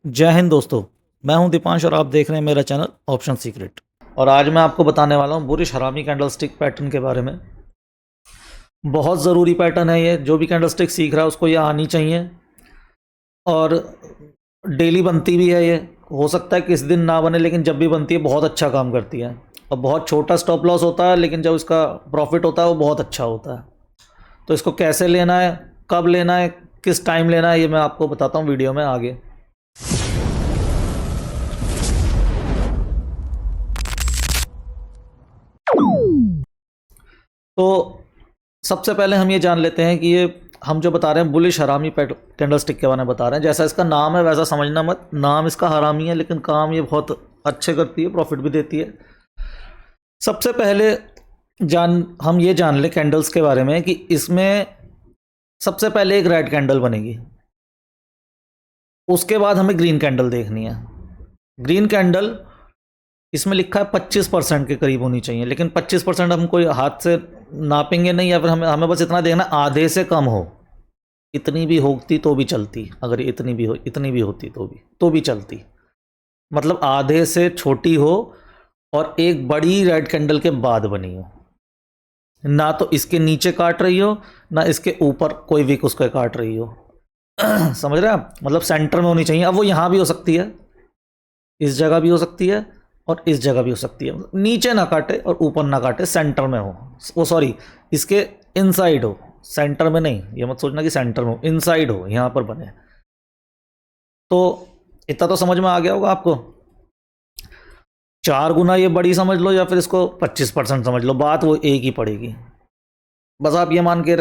जय हिंद दोस्तों। मैं हूं दीपांश और आप देख रहे हैं मेरा चैनल ऑप्शन सीक्रेट। और आज मैं आपको बताने वाला हूं बुलिश हरामी कैंडलस्टिक पैटर्न के बारे में। बहुत ज़रूरी पैटर्न है ये। जो भी कैंडलस्टिक सीख रहा है उसको ये आनी चाहिए और डेली बनती भी है ये। हो सकता है किस दिन ना बने, लेकिन जब भी बनती है बहुत अच्छा काम करती है। और बहुत छोटा स्टॉप लॉस होता है, लेकिन जब इसका प्रॉफिट होता है वो बहुत अच्छा होता है। तो इसको कैसे लेना है, कब लेना है, किस टाइम लेना है, ये मैं आपको बताता हूँ वीडियो में आगे। तो सबसे पहले हम ये जान लेते हैं कि ये हम जो बता रहे हैं बुलिश हरामी कैंडलस्टिक के बारे में बता रहे हैं। जैसा इसका नाम है वैसा समझना मत। नाम इसका हरामी है, लेकिन काम ये बहुत अच्छे करती है, प्रॉफिट भी देती है। सबसे पहले हम ये जान लें कैंडल्स के बारे में कि इसमें सबसे पहले एक रेड कैंडल बनेगी, उसके बाद हमें ग्रीन कैंडल देखनी है। ग्रीन कैंडल इसमें लिखा है 25% के करीब होनी चाहिए, लेकिन 25% हम कोई हाथ से नापेंगे नहीं, या फिर हमें हमें बस इतना देखना आधे से कम हो। इतनी भी होती तो भी चलती, अगर इतनी भी होती तो भी चलती। मतलब आधे से छोटी हो और एक बड़ी रेड कैंडल के बाद बनी हो। ना तो इसके नीचे काट रही हो, ना इसके ऊपर कोई विक उसको काट रही हो। समझ रहे हैं आप? मतलब सेंटर में होनी चाहिए। अब वो यहाँ भी हो सकती है, इस जगह भी हो सकती है और इस जगह भी हो सकती है। नीचे ना काटे और ऊपर ना काटे, सेंटर में हो। वो सॉरी, इसके इनसाइड हो, सेंटर में नहीं। ये मत सोचना कि सेंटर में हो, इनसाइड हो, यहाँ पर बने। तो इतना तो समझ में आ गया होगा आपको। 4 गुना ये बड़ी समझ लो या फिर इसको 25% समझ लो, बात वो एक ही पड़ेगी। बस आप ये मान के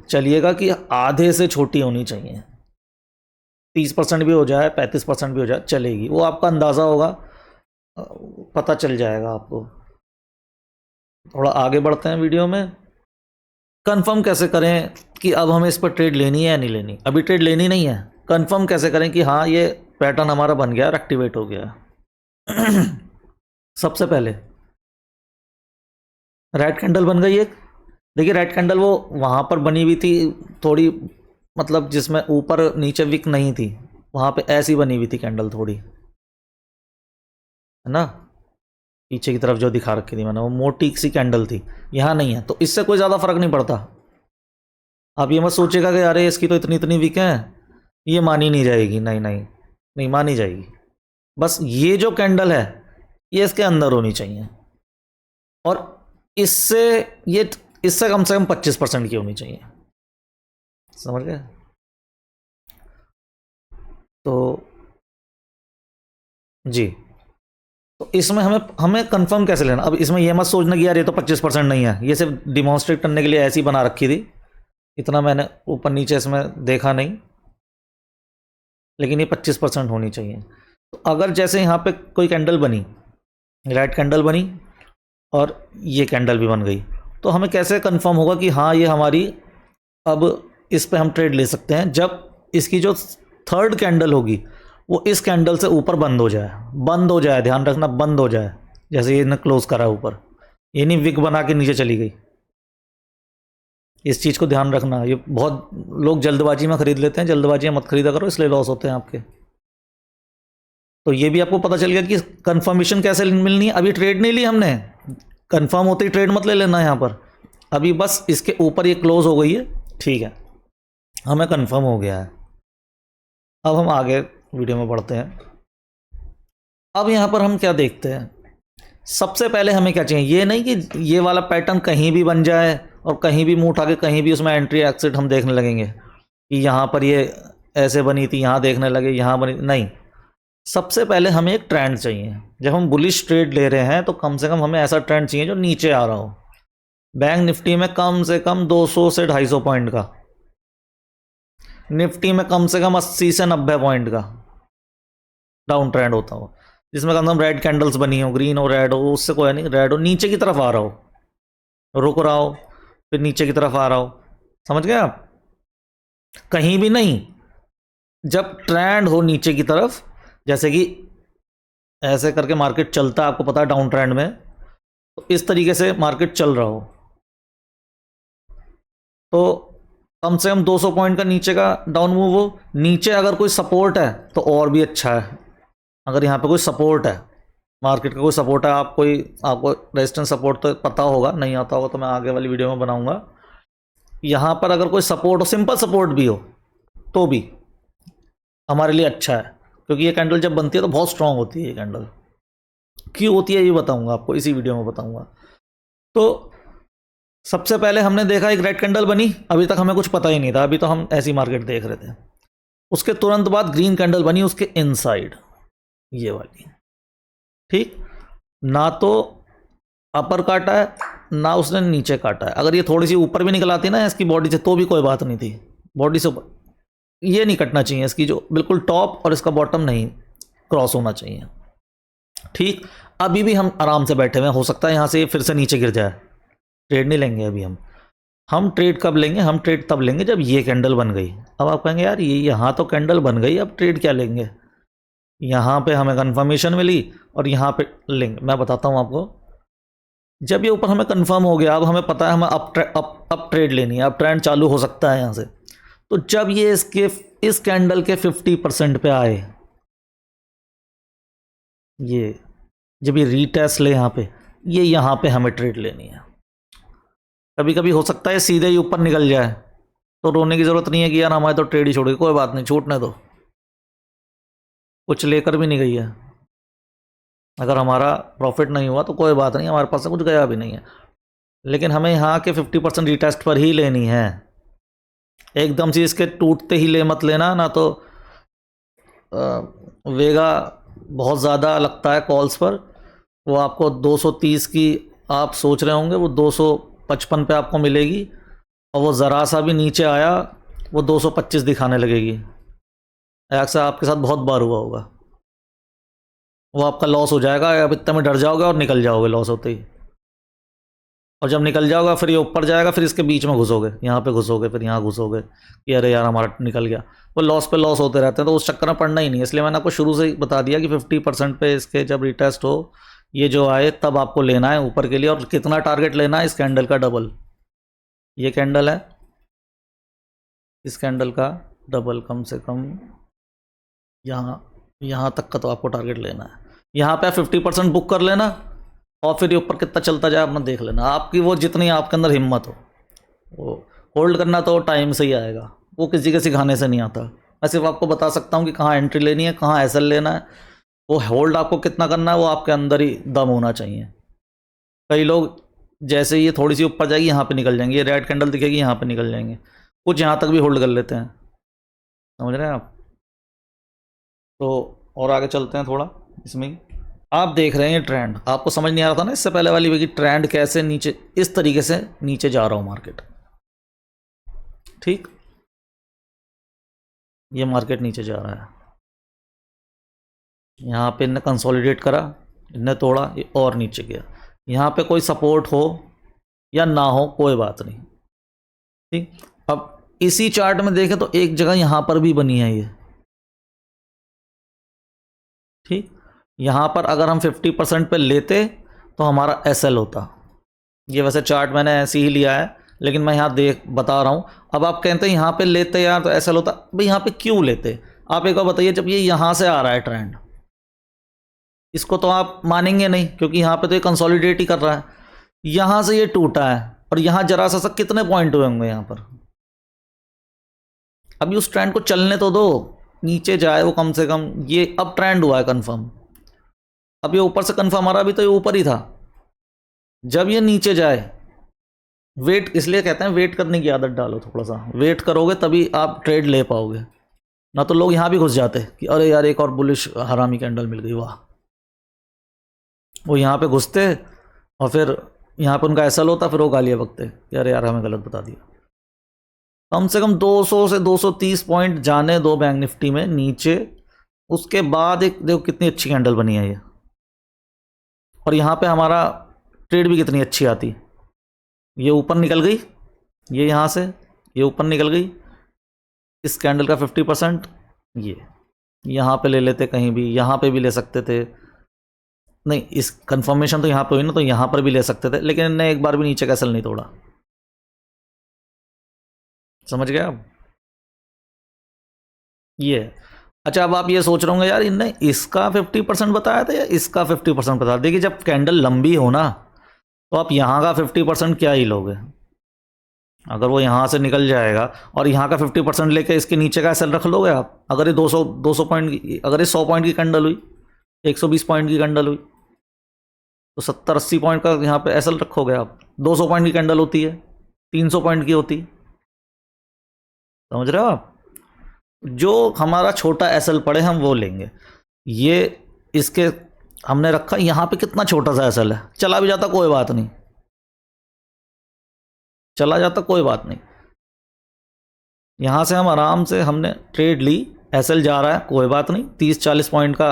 चलिएगा कि आधे से छोटी होनी चाहिए। 30% भी हो जाए, 35% भी हो जाए, चलेगी। वो आपका अंदाज़ा होगा, पता चल जाएगा आपको। थोड़ा आगे बढ़ते हैं वीडियो में। कंफर्म कैसे करें कि अब हमें इस पर ट्रेड लेनी है या नहीं लेनी? अभी ट्रेड लेनी नहीं है। कंफर्म कैसे करें कि हाँ ये पैटर्न हमारा बन गया और एक्टिवेट हो गया? सबसे पहले रेड कैंडल बन गई एक। देखिए रेड कैंडल वो वहाँ पर बनी हुई थी थोड़ी, मतलब जिसमें ऊपर नीचे विक नहीं थी, वहाँ पे ऐसी बनी हुई थी कैंडल थोड़ी, है ना। पीछे की तरफ जो दिखा रखी थी मैंने, वो मोटी सी कैंडल थी। यहाँ नहीं है, तो इससे कोई ज़्यादा फर्क नहीं पड़ता। आप ये मत सोचेगा कि अरे इसकी तो इतनी इतनी वीक है, ये मानी नहीं जाएगी। नहीं नहीं, नहीं मानी जाएगी। बस ये जो कैंडल है ये इसके अंदर होनी चाहिए, और इससे ये इससे कम से कम 25% की होनी चाहिए। समझ गए? तो जी, तो इसमें हमें हमें कंफर्म कैसे लेना? अब इसमें यह मत सोचना कि यार ये तो 25% नहीं है, ये सिर्फ डिमॉन्स्ट्रेट करने के लिए ऐसी बना रखी थी। इतना मैंने ऊपर नीचे इसमें देखा नहीं, लेकिन ये 25% होनी चाहिए। तो अगर जैसे यहाँ पे कोई कैंडल बनी, रेड कैंडल बनी और ये कैंडल भी बन गई, तो हमें कैसे कंफर्म होगा कि हाँ ये हमारी, अब इस पे हम ट्रेड ले सकते हैं? जब इसकी जो थर्ड कैंडल होगी वो इस कैंडल से ऊपर बंद हो जाए। बंद हो जाए, ध्यान रखना, बंद हो जाए। जैसे ये ने क्लोज करा ऊपर, ये नहीं विक बना के नीचे चली गई। इस चीज़ को ध्यान रखना। ये बहुत लोग जल्दबाजी में खरीद लेते हैं, जल्दबाजी में मत खरीदा करो, इसलिए लॉस होते हैं आपके। तो ये भी आपको पता चल गया कि कंफर्मेशन कैसे मिलनी है। अभी ट्रेड नहीं ली हमने, कंफर्म होते ही ट्रेड मत ले लेना यहाँ पर। अभी बस इसके ऊपर ये क्लोज हो गई है, ठीक है, हमें कंफर्म हो गया है। अब हम आगे वीडियो में बढ़ते हैं। अब यहाँ पर हम क्या देखते हैं? सबसे पहले हमें क्या चाहिए? ये नहीं कि ये वाला पैटर्न कहीं भी बन जाए और कहीं भी मुंह उठा के कहीं भी उसमें एंट्री एक्सिट हम देखने लगेंगे कि यहाँ पर ये ऐसे बनी थी, यहाँ देखने लगे, यहाँ बनी नहीं। सबसे पहले हमें एक ट्रेंड चाहिए। जब हम बुलिश ट्रेड ले रहे हैं तो कम से कम हमें ऐसा ट्रेंड चाहिए जो नीचे आ रहा हो। बैंक निफ्टी में कम से कम 200 से 250 पॉइंट का, निफ्टी में कम से कम 80 से 90 पॉइंट का डाउन ट्रेंड होता हो, जिसमें कम से कम रेड कैंडल्स बनी हो, ग्रीन हो, रेड हो, उससे कोई नहीं, रेड हो, नीचे की तरफ आ रहा हो, रुक रहा हो, फिर नीचे की तरफ आ रहा हो। समझ गए आप? कहीं भी नहीं, जब ट्रेंड हो नीचे की तरफ, जैसे कि ऐसे करके मार्केट चलता है, आपको पता है डाउन ट्रेंड में, तो इस तरीके से मार्केट चल रहा हो, तो कम से कम 200 पॉइंट का नीचे का डाउन मूव हो। नीचे अगर कोई सपोर्ट है तो और भी अच्छा है। अगर यहाँ पे कोई सपोर्ट है, मार्केट का कोई सपोर्ट है, आपको रेजिस्टेंस सपोर्ट तो पता होगा, नहीं आता होगा तो मैं आगे वाली वीडियो में बनाऊंगा। यहाँ पर अगर कोई सपोर्ट हो, सिंपल सपोर्ट भी हो, तो भी हमारे लिए अच्छा है, क्योंकि ये कैंडल जब बनती है तो बहुत स्ट्रांग होती है। ये कैंडल क्यों होती है ये बताऊंगा आपको, इसी वीडियो में बताऊंगा। तो सबसे पहले हमने देखा एक रेड कैंडल बनी, अभी तक हमें कुछ पता ही नहीं था, अभी तो हम ऐसी मार्केट देख रहे थे। उसके तुरंत बाद ग्रीन कैंडल बनी उसके इनसाइड, ये वाली, ठीक। ना तो अपर काटा है ना उसने नीचे काटा है। अगर ये थोड़ी सी ऊपर भी निकल आती ना इसकी बॉडी से तो भी कोई बात नहीं थी, बॉडी से ऊपर ये नहीं कटना चाहिए, इसकी जो बिल्कुल टॉप और इसका बॉटम नहीं क्रॉस होना चाहिए, ठीक। अभी भी हम आराम से बैठे हुए हैं, हो सकता है यहाँ से फिर से नीचे गिर जाए, ट्रेड नहीं लेंगे अभी हम ट्रेड कब लेंगे, हम ट्रेड तब लेंगे जब ये कैंडल बन गई। अब आप कहेंगे यार ये यहाँ तो कैंडल बन गई, अब ट्रेड क्या लेंगे, यहाँ पे हमें कंफर्मेशन मिली और यहाँ पे लेंगे। मैं बताता हूँ आपको, जब ये ऊपर हमें कंफर्म हो गया, अब हमें पता है हमें अप ट्रेड लेनी है, अब ट्रेंड चालू हो सकता है यहाँ से। तो जब ये इस कैंडल के 50% पे आए, ये जब ये रीटेस्ट ले यहाँ पे, ये यहाँ पे हमें ट्रेड लेनी है। कभी कभी हो सकता है सीधे ही ऊपर निकल जाए, तो रोने की ज़रूरत नहीं है कि यार हमारे तो ट्रेड ही छोड़ गई, कोई बात नहीं, छूटने दो, कुछ लेकर भी नहीं गई है। अगर हमारा प्रॉफिट नहीं हुआ तो कोई बात नहीं, हमारे पास से कुछ गया भी नहीं है। लेकिन हमें यहाँ के 50% रीटेस्ट पर ही लेनी है, एकदम से इसके टूटते ही ले मत लेना, ना तो वेगा बहुत ज़्यादा लगता है कॉल्स पर, वो आपको 230 की आप सोच रहे होंगे, वो 255 पे आपको मिलेगी, और वो ज़रा सा भी नीचे आया वो 225 दिखाने लगेगी। ऐसा आपके साथ बहुत बार हुआ होगा, वो आपका लॉस हो जाएगा, अब इतने में डर जाओगे और निकल जाओगे लॉस होते ही। और जब निकल जाओगे फिर ये ऊपर जाएगा, फिर इसके बीच में घुसोगे, यहाँ पे घुसोगे, फिर यहाँ घुसोगे कि अरे यार हमारा निकल गया। वो लॉस पे लॉस होते रहते हैं, तो उस चक्कर में पड़ना ही नहीं है। इसलिए मैंने आपको शुरू से ही बता दिया कि 50% पे इसके जब रिटेस्ट हो, ये जो आए तब आपको लेना है ऊपर के लिए। और कितना टारगेट लेना है, इस कैंडल का डबल, ये कैंडल है, इस कैंडल का डबल, कम से कम यहाँ तक का तो आपको टारगेट लेना है। यहाँ पे आप 50% बुक कर लेना, और फिर ये ऊपर कितना चलता जाए अपना देख लेना। आपकी वो जितनी आपके अंदर हिम्मत हो, वो होल्ड करना तो टाइम से ही आएगा, वो किसी के सिखाने से नहीं आता। मैं सिर्फ आपको बता सकता हूँ कि कहाँ एंट्री लेनी है, कहाँ एसएल लेना है, वो होल्ड आपको कितना करना है वो आपके अंदर ही दम होना चाहिए। कई लोग जैसे ये थोड़ी सी ऊपर जाएगी यहाँ पे निकल जाएंगे, ये रेड कैंडल दिखेगी यहाँ पे निकल जाएंगे, कुछ यहाँ तक भी होल्ड कर लेते हैं, समझ रहे हैं आप। तो और आगे चलते हैं थोड़ा इसमें ही। आप देख रहे हैं ट्रेंड, आपको समझ नहीं आ रहा था ना इससे पहले वाली वीडियो, ट्रेंड कैसे नीचे इस तरीके से नीचे जा रहा हूँ मार्केट, ठीक। ये मार्केट नीचे जा रहा है, यहाँ पे इनने कंसोलिडेट करा, इनने तोड़ा, ये और नीचे गया। यहाँ पे कोई सपोर्ट हो या ना हो कोई बात नहीं, ठीक। अब इसी चार्ट में देखें तो एक जगह यहाँ पर भी बनी है ये, ठीक। यहाँ पर अगर हम 50% पे लेते तो हमारा एसएल होता। ये वैसे चार्ट मैंने ऐसे ही लिया है, लेकिन मैं यहाँ बता रहा हूँ। अब आप कहते हैं यहाँ पे लेते यार तो एसएल होता, भाई यहाँ पे क्यों लेते आप एक बार बताइए। जब ये यहाँ से आ रहा है ट्रेंड, इसको तो आप मानेंगे नहीं, क्योंकि यहाँ पे तो ये कंसोलिडेट ही कर रहा है। यहाँ से ये टूटा है और यहाँ जरा सा कितने पॉइंट हुए होंगे यहाँ पर। अभी उस ट्रेंड को चलने तो दो, नीचे जाए वो कम से कम। ये अब ट्रेंड हुआ है कंफर्म, अब ये ऊपर से कंफर्म आ रहा, अभी तो ये ऊपर ही था। जब ये नीचे जाए, वेट, इसलिए कहते हैं वेट करने की आदत डालो, थोड़ा सा वेट करोगे तभी आप ट्रेड ले पाओगे। ना तो लोग यहाँ भी घुस जाते कि अरे यार एक और बुलिश हरामी कैंडल मिल गई, वाह। वो यहाँ पे घुसते और फिर यहाँ पे उनका एसएल होता, फिर वो गालियाँ बकते कि अरे यार हमें गलत बता दिया। कम से कम 200 से 230 पॉइंट जाने दो बैंक निफ्टी में नीचे, उसके बाद एक देखो कितनी अच्छी कैंडल बनी है ये। और यहाँ पे हमारा ट्रेड भी कितनी अच्छी आती, ये ऊपर निकल गई, ये यहाँ से ये ऊपर निकल गई, इस कैंडल का 50% ये यहाँ पे ले लेते, कहीं भी यहाँ पे भी ले सकते थे, नहीं इस कंफर्मेशन तो यहाँ पे हुई ना, तो यहाँ पर भी ले सकते थे, लेकिन इन्हें एक बार भी नीचे का एसएल नहीं तोड़ा। समझ गए आप? ये है। अच्छा, अब आप ये सोच रहे होंगे यार इनने इसका 50% बताया था या इसका 50% बताया। देखिए जब कैंडल लंबी हो ना तो आप यहाँ का 50% क्या ही लोगे। अगर वो यहाँ से निकल जाएगा और यहाँ का 50% लेके इसके नीचे का एसएल रख लोगे आप। अगर ये 200 पॉइंट की, अगर ये 100 पॉइंट की कैंडल हुई, 120 पॉइंट की कैंडल हुई, तो 70-80 पॉइंट का यहाँ पे एसएल रखोगे आप। 200 पॉइंट की कैंडल होती है, 300 पॉइंट की होती, समझ रहे हो आप? जो हमारा छोटा एसएल पड़े हम वो लेंगे। ये इसके हमने रखा, यहाँ पे कितना छोटा सा एसएल है, चला भी जाता कोई बात नहीं, चला जाता कोई बात नहीं। यहाँ से हम आराम से हमने ट्रेड ली, एसएल जा रहा है कोई बात नहीं, 30-40 पॉइंट का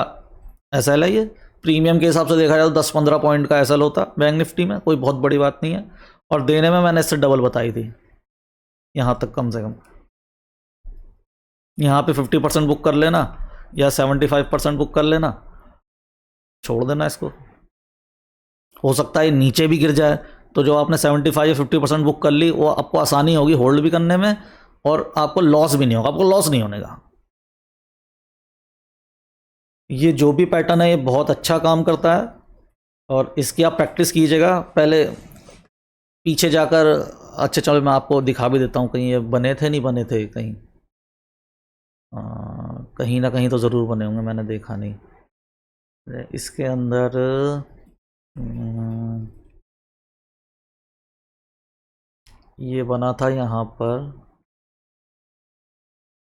एसएल है ये। प्रीमियम के हिसाब से देखा जाए तो 10-15 पॉइंट का एसएल होता बैंक निफ्टी में, कोई बहुत बड़ी बात नहीं है। और देने में मैंने इससे डबल बताई थी यहाँ तक कम से कम। यहाँ पे 50% बुक कर लेना या 75% बुक कर लेना, छोड़ देना इसको। हो सकता है नीचे भी गिर जाए तो जो आपने 75 या 50% बुक कर ली वो आपको आसानी होगी होल्ड भी करने में, और आपको लॉस भी नहीं होगा, आपको लॉस नहीं होने का। ये जो भी पैटर्न है ये बहुत अच्छा काम करता है और इसकी आप प्रैक्टिस कीजिएगा पहले पीछे जाकर। अच्छा चलो मैं आपको दिखा भी देता हूँ, कहीं ये बने थे नहीं बने थे कहीं, कहीं ना कहीं तो ज़रूर बने होंगे, मैंने देखा नहीं। इसके अंदर ये बना था यहाँ पर,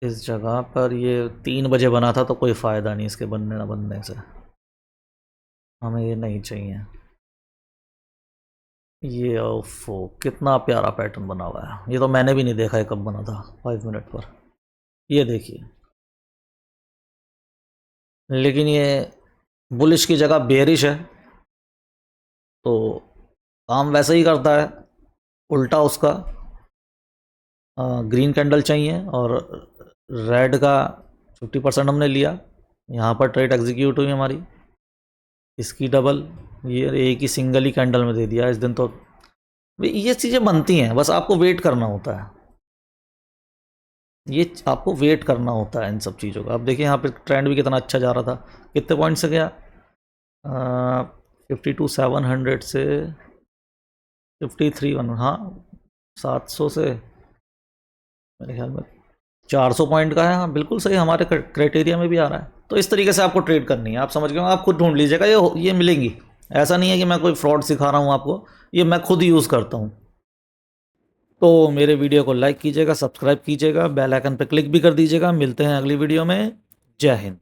इस जगह पर ये 3 बजे बना था, तो कोई फ़ायदा नहीं इसके बनने ना बनने से, हमें ये नहीं चाहिए। ये ओफो कितना प्यारा पैटर्न बना हुआ है, ये तो मैंने भी नहीं देखा है कब बना था 5 मिनट पर। ये देखिए, लेकिन ये बुलिश की जगह बेरिश है तो काम वैसे ही करता है, उल्टा उसका। ग्रीन कैंडल चाहिए और रेड का 50% हमने लिया, यहाँ पर ट्रेड एग्जीक्यूट हुई हमारी, इसकी डबल, ये एक ही सिंगल ही कैंडल में दे दिया इस दिन। तो ये चीज़ें बनती हैं, बस आपको वेट करना होता है, ये आपको वेट करना होता है इन सब चीज़ों का। अब देखिए यहाँ पे ट्रेंड भी कितना अच्छा जा रहा था, कितने पॉइंट से गया, 52,700 से 53, हाँ 700 से मेरे ख्याल में 400 पॉइंट का है। हाँ बिल्कुल सही, हमारे क्राइटेरिया में भी आ रहा है। तो इस तरीके से आपको ट्रेड करनी है, आप समझ गए, आप खुद ढूंढ लीजिएगा, ये मिलेंगी। ऐसा नहीं है कि मैं कोई फ्रॉड सिखा रहा हूँ आपको, ये मैं खुद यूज़ करता हूँ। तो मेरे वीडियो को लाइक कीजिएगा, सब्सक्राइब कीजिएगा, बेल आइकन पर क्लिक भी कर दीजिएगा। मिलते हैं अगली वीडियो में। जय हिंद।